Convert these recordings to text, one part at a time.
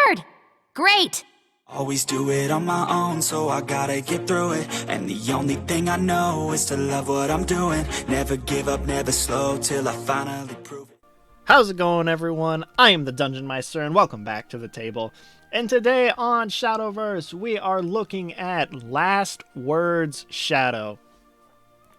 word! Great! Always do it on my own, so I gotta get through it. And the only thing I know is to love what I'm doing. Never give up, never slow, till I finally prove it. How's it going, everyone? I am the Dungeon Meister, and welcome back to the table. And today on Shadowverse, we are looking at Last Words Shadow.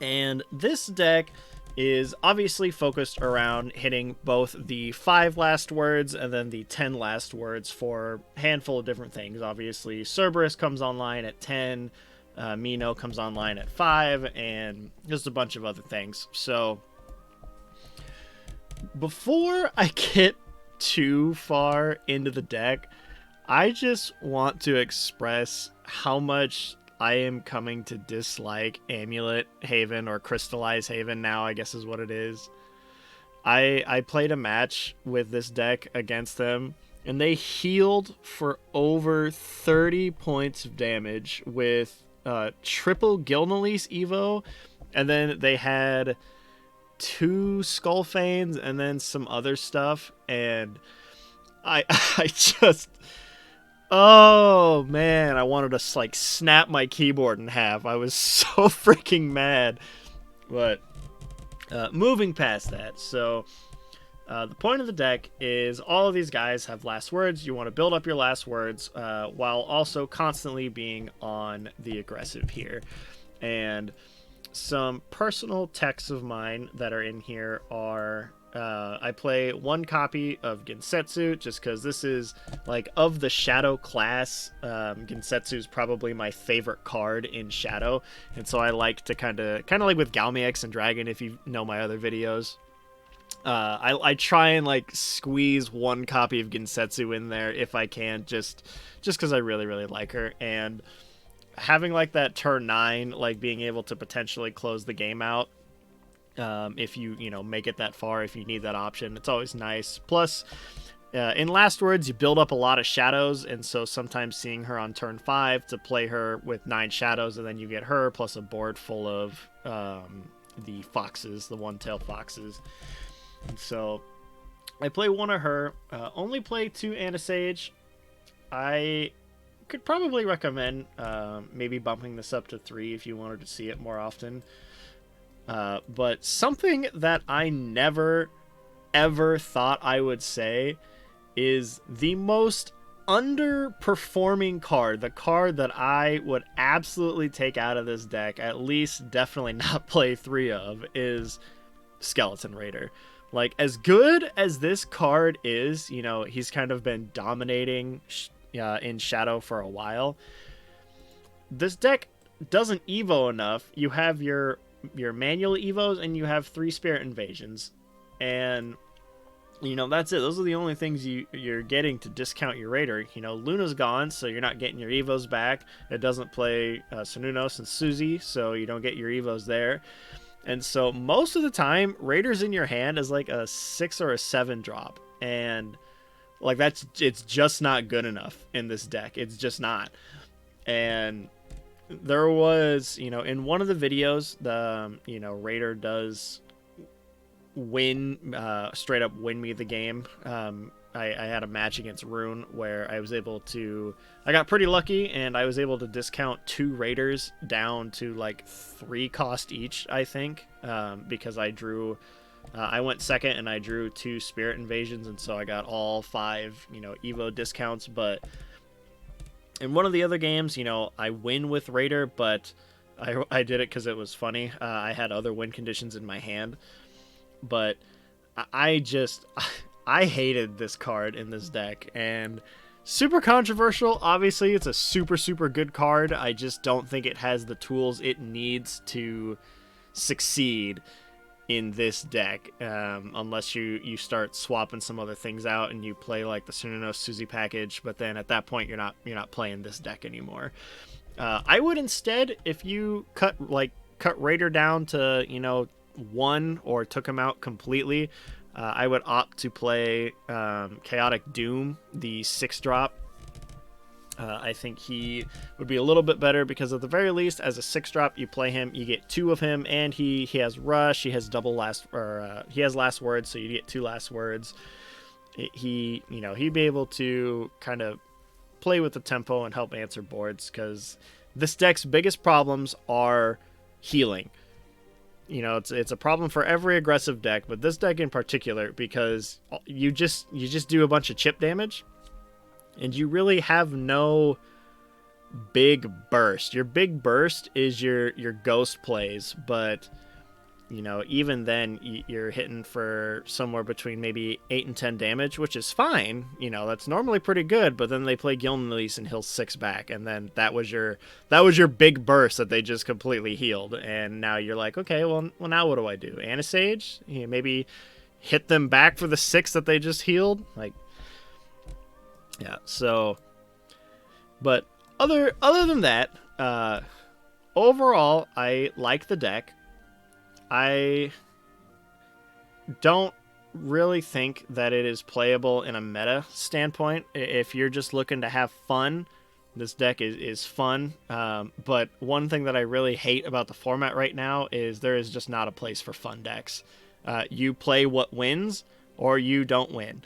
And this deck is obviously focused around hitting both the 5 last words and then the 10 last words for a handful of different things. Obviously, Cerberus comes online at 10, Mino comes online at 5, and just a bunch of other things. So, before I get too far into the deck, I just want to express how much I am coming to dislike Amulet Haven, or Crystallize Haven now, I guess is what it is. I played a match with this deck against them, and they healed for over 30 points of damage with triple Gilnelise Evo, and then they had 2 Skullfanes and then some other stuff, and I just... Oh, man, I wanted to, like, snap my keyboard in half. I was so freaking mad. But, moving past that, so, the point of the deck is all of these guys have last words. You want to build up your last words, while also constantly being on the aggressive here. And some personal texts of mine that are in here are... I play 1 copy of Gensetsu just because this is, like, of the Shadow class, Gensetsu is probably my favorite card in Shadow, and so I like to kind of like with Galmiex and Dragon, if you know my other videos. I try and, like, squeeze 1 copy of Gensetsu in there if I can, just because I really, really like her, and having, like, that turn 9, like, being able to potentially close the game out, if you make it that far, if you need that option, it's always nice. Plus, in Last Words, you build up a lot of shadows, and so sometimes seeing her on turn 5 to play her with 9 shadows, and then you get her plus a board full of the foxes, the one-tailed foxes. And so I play 1 of her, only play 2 Anasage. I could probably recommend maybe bumping this up to 3 if you wanted to see it more often. But something that I never, ever thought I would say is the most underperforming card, the card that I would absolutely take out of this deck, at least definitely not play 3 of, is Skeleton Raider. Like, as good as this card is, he's kind of been dominating in Shadow for a while. This deck doesn't Evo enough. You have your manual evos, and you have 3 spirit invasions, and that's it. Those are the only things you're getting to discount your raider. Luna's gone, so you're not getting your evos back. It doesn't play Sununos and Suzy, so you don't get your evos there. And so most of the time, raiders in your hand is like a 6 or a 7 drop, and like it's just not good enough in this deck. It's just not. And there was, in one of the videos, the, Raider does win, straight up win me the game. I had a match against Rune where I got pretty lucky, and I was able to discount 2 Raiders down to like 3 cost each, I think, because I went second and I drew 2 Spirit Invasions, and so I got all 5, Evo discounts. But in one of the other games, I win with Raider, but I did it because it was funny. I had other win conditions in my hand, but I hated this card in this deck, and super controversial. Obviously, it's a super, super good card. I just don't think it has the tools it needs to succeed in this deck, unless you start swapping some other things out and you play like the Sununos Suzy package, but then at that point you're not playing this deck anymore. I would instead, if you cut Raider down to 1 or took him out completely, I would opt to play Chaotic Doom, the 6-drop. I think he would be a little bit better because at the very least, as a 6-drop, you play him, you get 2 of him, and he has Rush, he has he has Last Words, so you get 2 Last Words. he'd be able to kind of play with the tempo and help answer boards, because this deck's biggest problems are healing. It's a problem for every aggressive deck, but this deck in particular, because you just do a bunch of chip damage, and you really have no big burst. Your big burst is your ghost plays, but even then you're hitting for somewhere between maybe 8 and 10 damage, which is fine. That's normally pretty good, but then they play Gilneas and heal 6 back, and then that was your big burst that they just completely healed. And now you're like, okay, well now what do I do? Anisage? Maybe hit them back for the 6 that they just healed? So, but other than that, overall, I like the deck. I don't really think that it is playable in a meta standpoint. If you're just looking to have fun, this deck is fun. But one thing that I really hate about the format right now is there is just not a place for fun decks. You play what wins, or you don't win.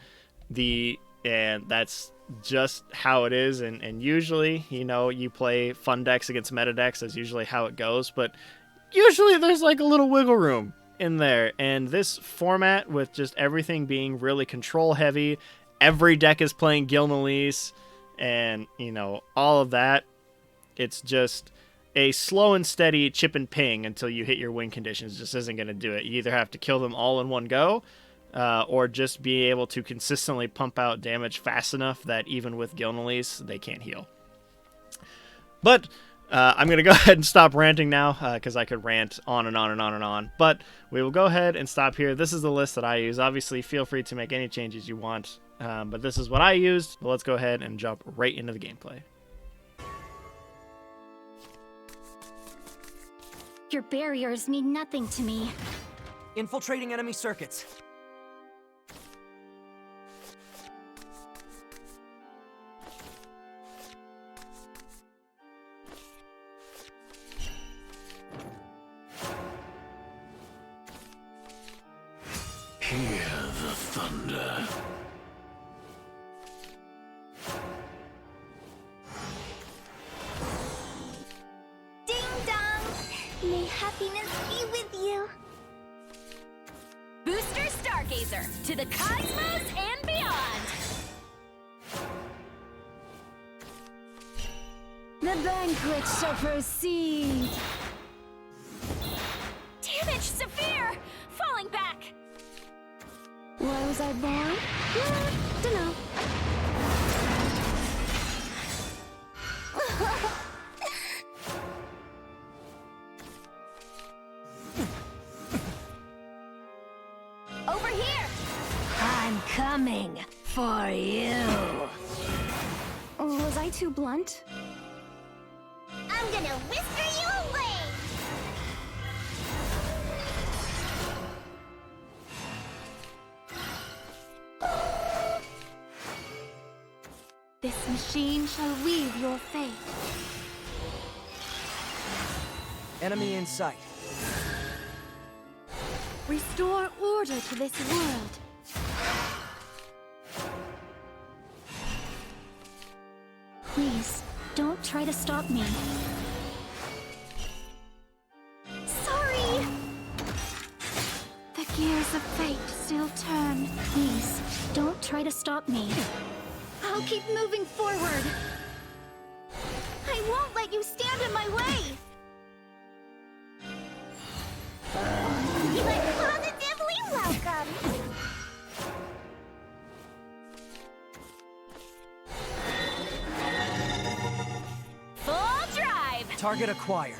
And that's just how it is. And usually, you play fun decks against meta decks. That's usually how it goes. But usually there's like a little wiggle room in there. And this format, with just everything being really control heavy, every deck is playing Gilneas, and all of that, it's just a slow and steady chip and ping until you hit your win conditions. Just isn't going to do it. You either have to kill them all in one go, or just be able to consistently pump out damage fast enough that even with Gilneas, they can't heal. But I'm going to go ahead and stop ranting now, because I could rant on and on and on and on. But we will go ahead and stop here. This is the list that I use. Obviously, feel free to make any changes you want, but this is what I used. But let's go ahead and jump right into the gameplay. Your barriers mean nothing to me. Infiltrating enemy circuits. Hear the thunder. Ding dong! May happiness be with you. Booster Stargazer to the cosmos and beyond. The banquet shall proceed. Damage severe! Falling back. Why was I born? Dunno. Over here! I'm coming for you. Was I too blunt? I'm gonna whisker you away! This machine shall weave your fate. Enemy in sight. Restore order to this world. Please, don't try to stop me. Sorry! The gears of fate still turn. Please, don't try to stop me. I'll keep moving forward. I won't let you stand in my way. You are positively welcome! Full drive! Target acquired.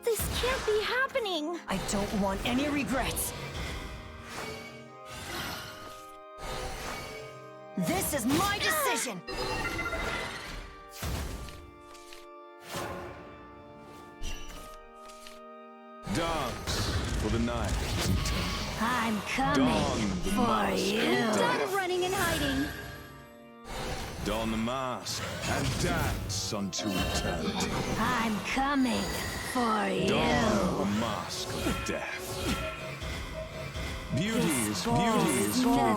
This can't be happening. I don't want any regrets. This is my decision! Dance for the night. I'm coming Don the for mask. you. Done running and hiding. Don the mask and dance unto eternity. I'm coming for you. Don the mask of death. Beauty is Never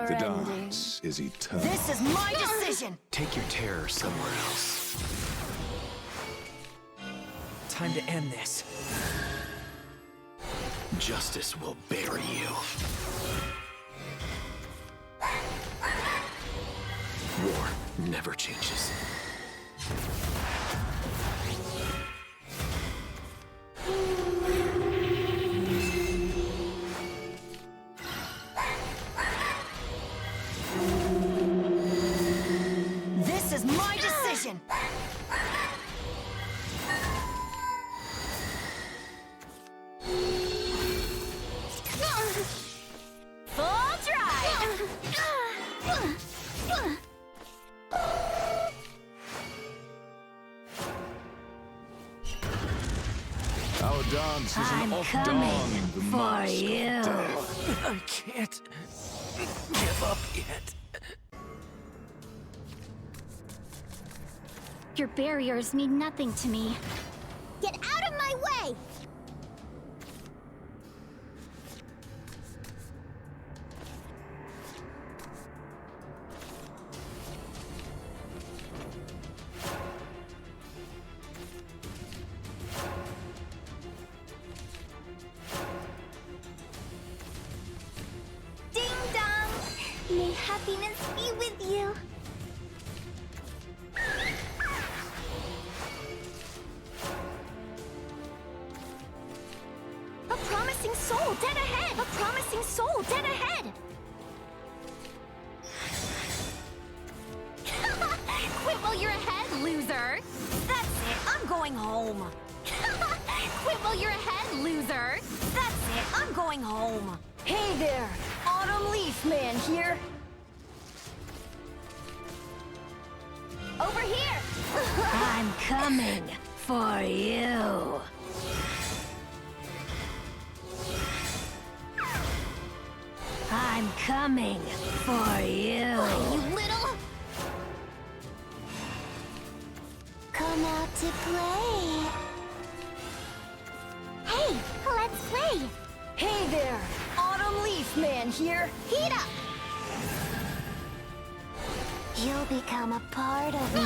the ending. dance is eternal. This is my decision. Take your terror somewhere else. Time to end this. Justice will bury you. War never changes. This is my decision. Full drive! Our dance is an off-dawn, the mask of death. I can't give up yet. Your barriers mean nothing to me. Get out of my way! Ding dong! May happiness be with you. A promising soul dead ahead! A promising soul dead ahead! Quit while you're ahead, loser! That's it. I'm going home. Quit while you're ahead, loser! That's it. I'm going home. Hey there, Autumn Leaf Man here. Over here! I'm coming for you. I'm coming for you. You little... Come out to play. Hey, let's play. Hey there, Autumn Leaf Man here. Heat up. You'll become a part of me.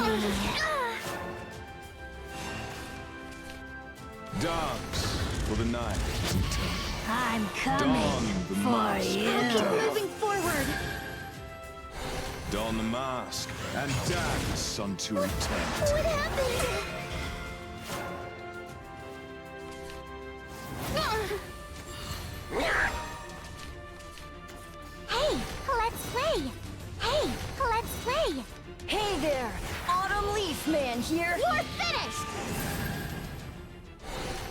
Dance for the night is eternal. I'm coming Don the for mask you. of death. Moving forward. Don the mask and dance unto What eternity. happened? Hey, let's play. Hey, let's play. Hey there, Autumn Leaf Man here. You're finished.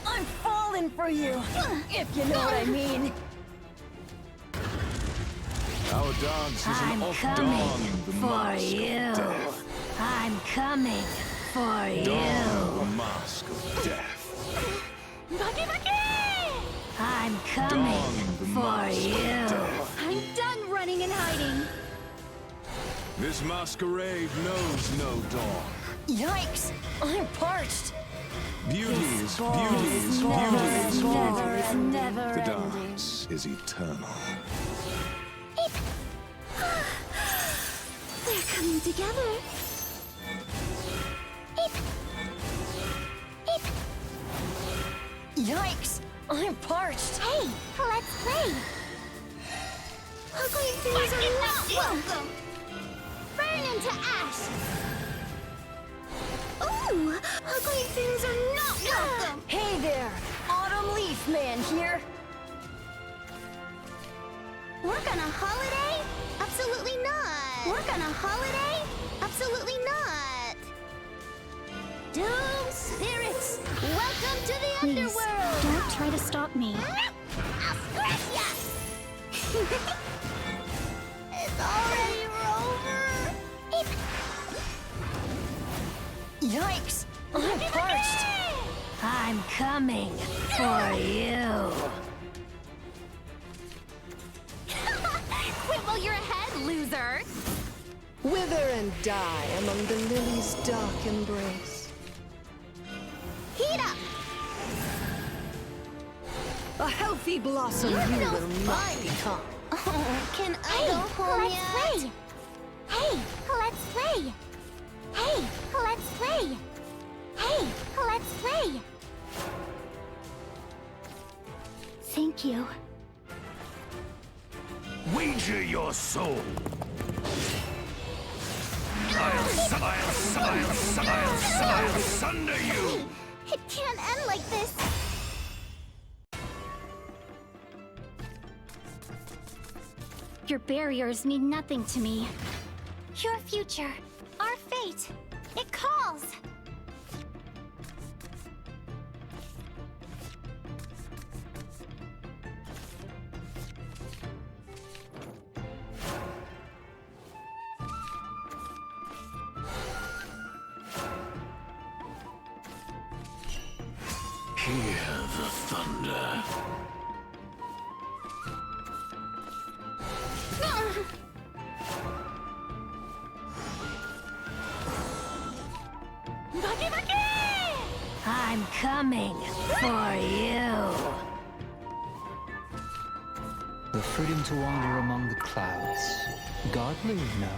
I'm falling for you, if you know what I mean. Our dance is I'm an coming off-dawn, the for mask you. of death. I'm coming for you. Don the mask of death. Bucky, Bucky! I'm coming Don the for mask of you. death. I'm done running and hiding. This masquerade knows no dawn. Yikes! I'm parched. Beauty is beauty. Never The ending. dance is eternal. They're coming together. Eep. Eep. Yikes! I'm parched. Hey, let's play. Ugly things are not welcome. Burn into ash. Ooh, ugly things are not welcome. Hey there, Autumn Leaf Man here. Work on a holiday? Absolutely not. Work on a holiday? Absolutely not. Doom spirits, welcome to the underworld. Don't try to stop me. I'll scratch ya. It's already over. Yikes! I'm parched. I'm coming for you. Quit while you're ahead, loser. Wither and die among the lily's dark embrace. Heat up. A health leafy blossom you will not become. Can I go home let's yet? Play. Hey, let's play. Hey, let's play. Hey, let's play. Thank you. Wager your soul. I'll sunder you. It can't end like this. Your barriers mean nothing to me. Your future, our fate, it calls. Hear the thunder. I'm coming for you. The freedom to wander among the clouds. Godly, no?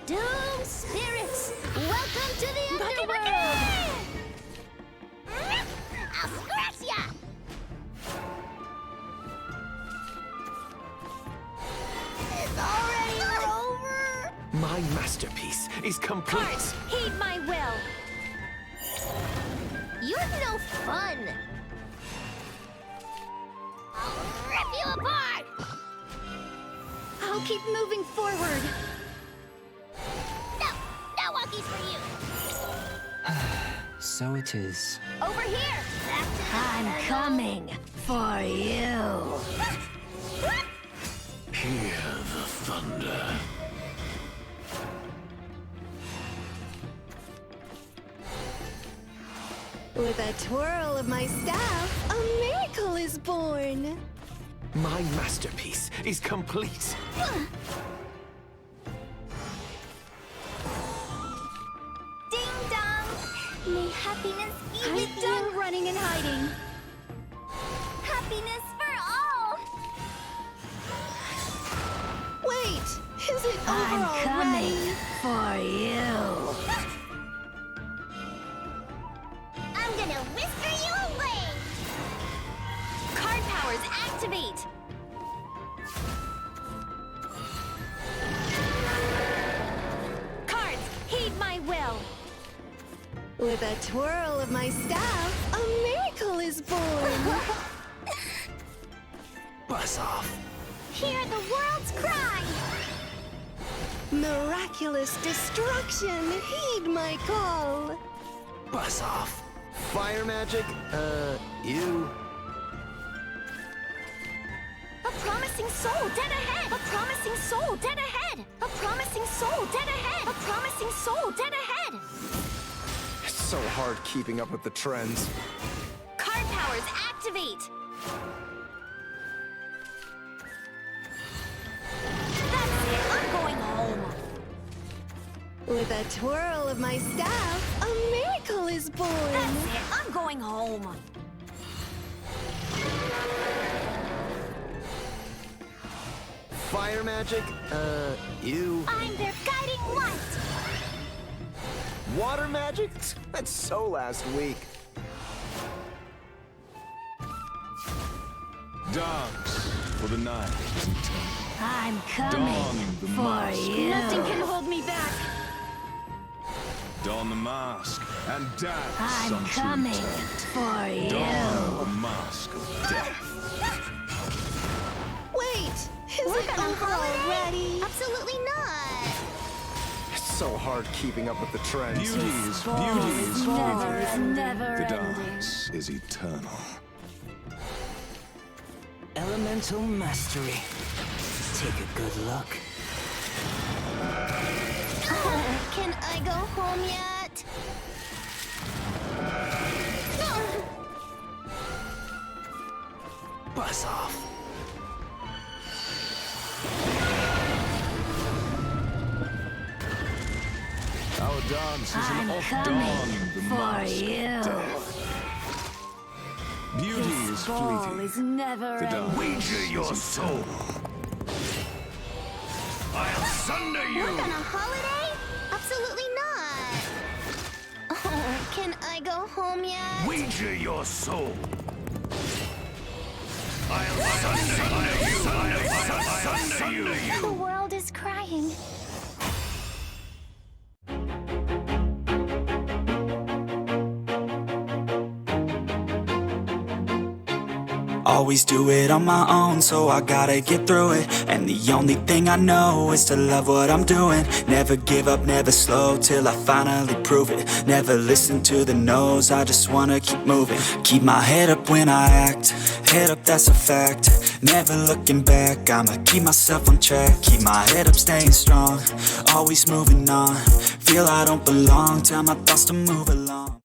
Doom spirits, welcome to the underworld! I'll scratch ya! It's already over! My masterpiece is complete. Cards, heed my will. You're no fun! I'll rip you apart! I'll keep moving forward. No walkies for you! So it is. Over here! I'm coming for you. Hear the thunder. With a twirl of my staff, a miracle is born. My masterpiece is complete. Ding dong! May happiness be with you! I'm done running and hiding. Happiness for all! Wait, is it over I'm already? coming for you. I'm gonna whisker you away! Card powers activate. Cards, heed my will. With a twirl of my staff, a miracle is born. Buzz off. Hear the world's cry! Miraculous destruction, heed my call. Buzz off. Fire magic? You. A promising soul dead ahead. A promising soul dead ahead. A promising soul dead ahead. A promising soul dead ahead. It's so hard keeping up with the trends. Card powers activate. That's it. I'm going home. With a twirl of my staff, a miracle is born. That's it. I'm going home. Fire magic? You. I'm their guiding light! Water magic? That's so last week. Dance for the night is eternal. I'm coming Don the for mask. you. Nothing can hold me back. Don the mask and dance I'm unto coming eternity. for you. Don the mask of death. Wait, is We're it gonna over holiday? already? Absolutely not! It's so hard keeping up with the trends. Beauty is Never, fleeting. never The ending. dance is eternal. Elemental mastery. Take a good look. Can I go home yet? Buzz off. Our Our dance is an off-dawn, the masked death. Beauty is fleeting. never The dance Wager your is soul. I'll sunder you. Work on a holiday? Absolutely not. Oh, can I go home yet? Wager your soul. I'll sunder you. I'll sunder you. The world is crying. Always do it on my own, so I gotta get through it. And the only thing I know is to love what I'm doing. Never give up, never slow, till I finally prove it. Never listen to the no's, I just wanna keep moving. Keep my head up when I act, head up, that's a fact. Never looking back, I'ma keep myself on track. Keep my head up, staying strong, always moving on. Feel I don't belong, tell my thoughts to move along.